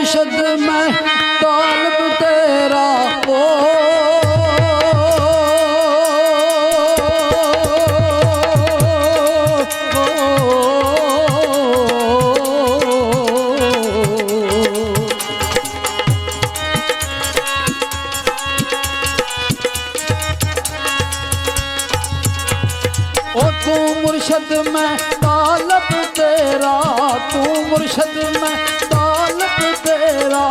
मुर्शद मैं तालब तेरा ओ तू मुर्शद मैं तालब तेरा, तू मुर्शद मैं तालब तेरा,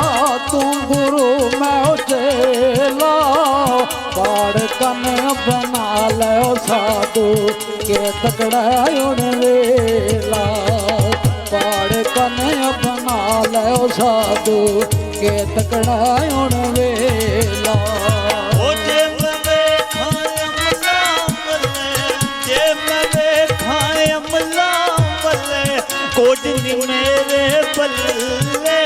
तू गुरु मैं चेला। पाड़ कन बना लो साधु के तकड़ा उन वेला, पाड़ कन बना लो साधु के तकड़ा उन वेला। कोटनी मेरे बल्ले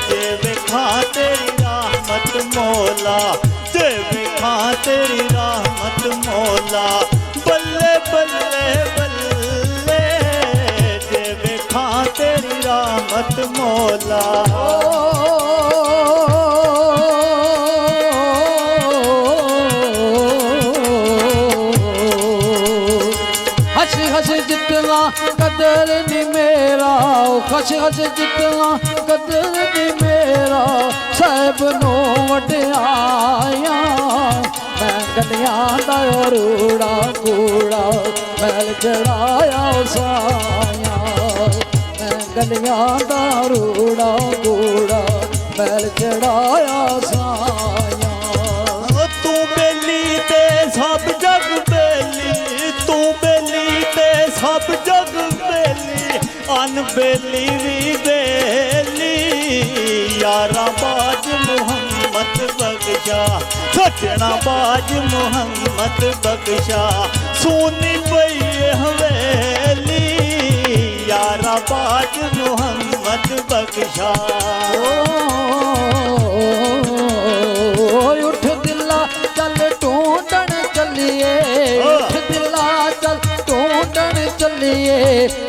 जे विखा तेरी रहमत मौला, जे विखा तेरी रहमत मौला। बल्ले बल्ले बल्ले जे विखा तेरी रहमत मौला। हंस जितना कदर नी मेरा, हंस हंस जितना कदर नी मेरा, साहब नो वड्याया। मैं गलियां दा रूड़ा कूड़ा मैल चढ़ाया साया, मैं गलियां दा रूड़ा कूड़ा मैल चढ़ाया साया। तू बेली ते सब जग बेली, तू बेली ते सब जग बेली, अनबेली भी बेली। यारा बाज मुहम्मद बख्शा, सजना बाज मुहम्मद बख्शा। सोनी पई हवेली, यारा बाज मुहम्मद बख्शा। उठ दिला चल ढूंढन चलिए, उठ दिला चल ढूंढन चलिए।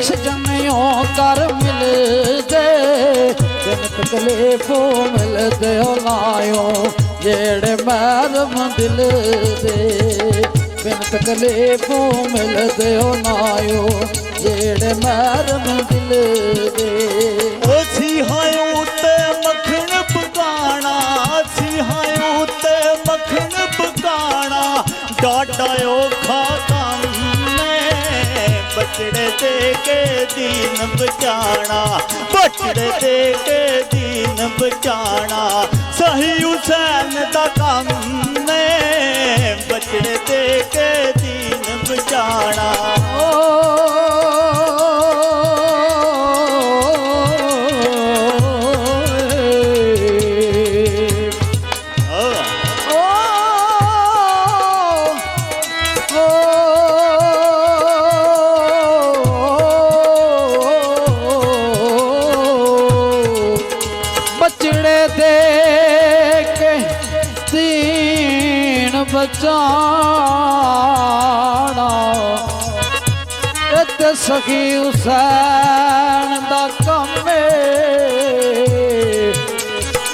सजनियों कर मिल दे, बिन तकलीफों मिल दे लायो जेड़े मैरम दिल दे। बिन तकलीफों मिल दे लायो जेड़े मैरम दिल दे। ओ सिहायों ते मखन पकाना, सिहायों ते मखन पकाना। डाटा औखा काम बचड़े दे के दीन बचाना, बचड़े दे के दीन बचाना। सही हुसैन दा काम ने बचड़े दे के दीन बचाना। बचाना इत सखी हुसैन दा कम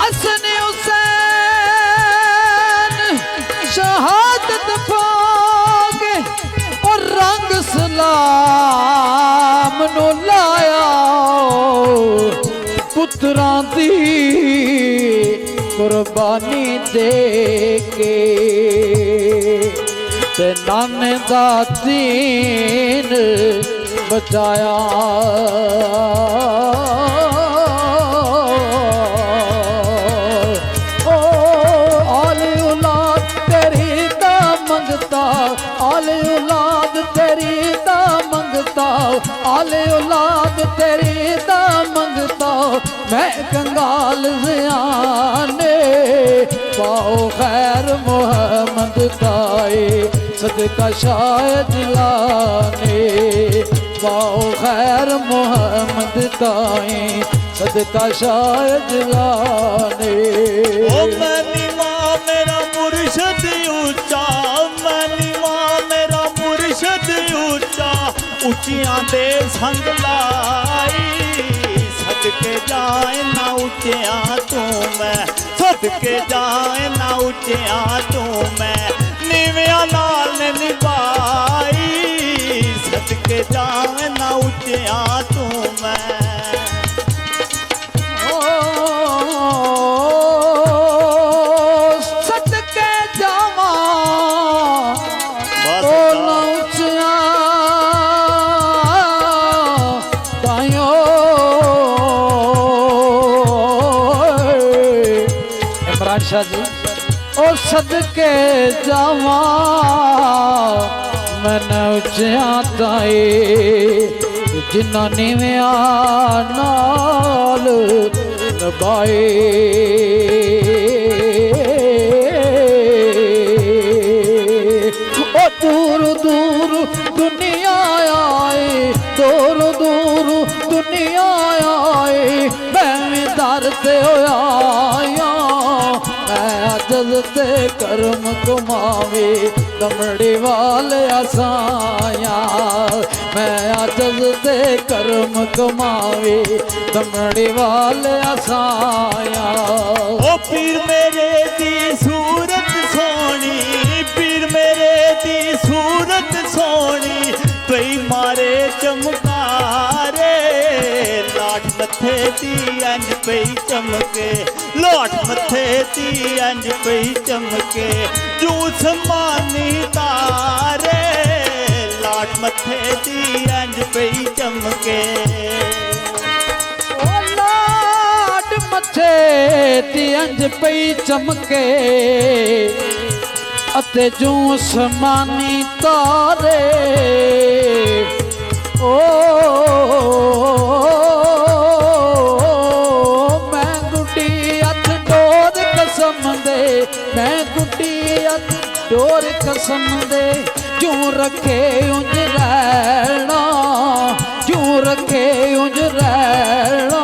असनी हुसैन शहादत पाके और रंग सलाम नु लाया। पुत्रां दी कुर्बानी दे के ते नाने दा दीन बचाया। ओ आले औलाद तेरी दा मंगता, आले औलाद तेरी दा मंगता, आले औलाद तेरी दा मंगता। मैं कंगाल ज़ियाने पाओ खैर मोहम्मद ताए, सदका शायद लाने। पाओ खैर मोहम्मद ताए, सदका शायद लाने। ओ मैनी माँ मेरा मुर्शद ऊंचा, मैनी माँ मेरा मुर्शद ऊंचा। उचियां दे संग लाई सदके जाए ना उचिया तू मैं सदके जाए ना उचिया तू मैं नीविया नाल निभाई सदके जाए ना उचिया तू मैं सदके जावा बस तो गा। ना उचिया तायो इमरान शाह जी ओ सदके जावा मन उचिया ताए जिन्ना नीविया नाल नभाए ओ दूर दूर दुनिया आए दूर दूर दुनिया आए मैं भी दर ते आया मैं अजल ते करम कमावे दमड़ी वाले आसाया मैं अजल ते करम कमावे दमड़ी वाले आसाया ओ पीर मेरे दी सूरत सोनी पीर मेरे दी सूरत सोनी पई मारे चमकारे लाठ मथे दी अंज पई चमके लाठ मथे दी अंज पई चमके जू समानी तारे लाठ मथे दी अंज पई चमके ओ लाट मथे ती अंज पई चमके अते जू समानी तारे ओ मैं गुड्डी हथ डोर कसम दे मैं गुड्डी हथ डोर कसम दे जू रखे उंज रहना जू रखे उंज रहना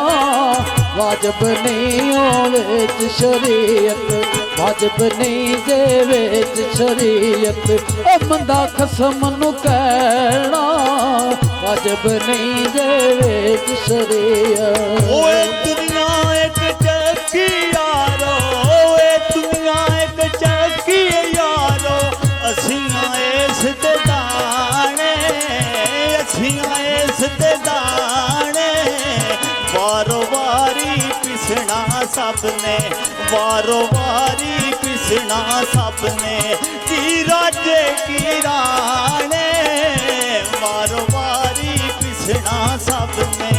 वाजब नहीं होवे च शरीयत वाजब नहीं जे विच शरीयत ओ बंदा खसम नु कहना वाजब नहीं जे विच शरीयत ओए दुनिया एक चक्की यारो ओए दुनिया एक चक्की यारो असियां इस ते दाने असियां इस ते दाने वारो वारी पिसना सबने वारो वारी पिसना सबने की राजे की राणे वारो वारी पिसना सबने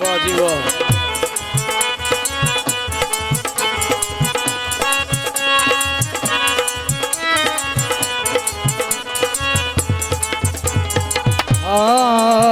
वाह जी वाह आ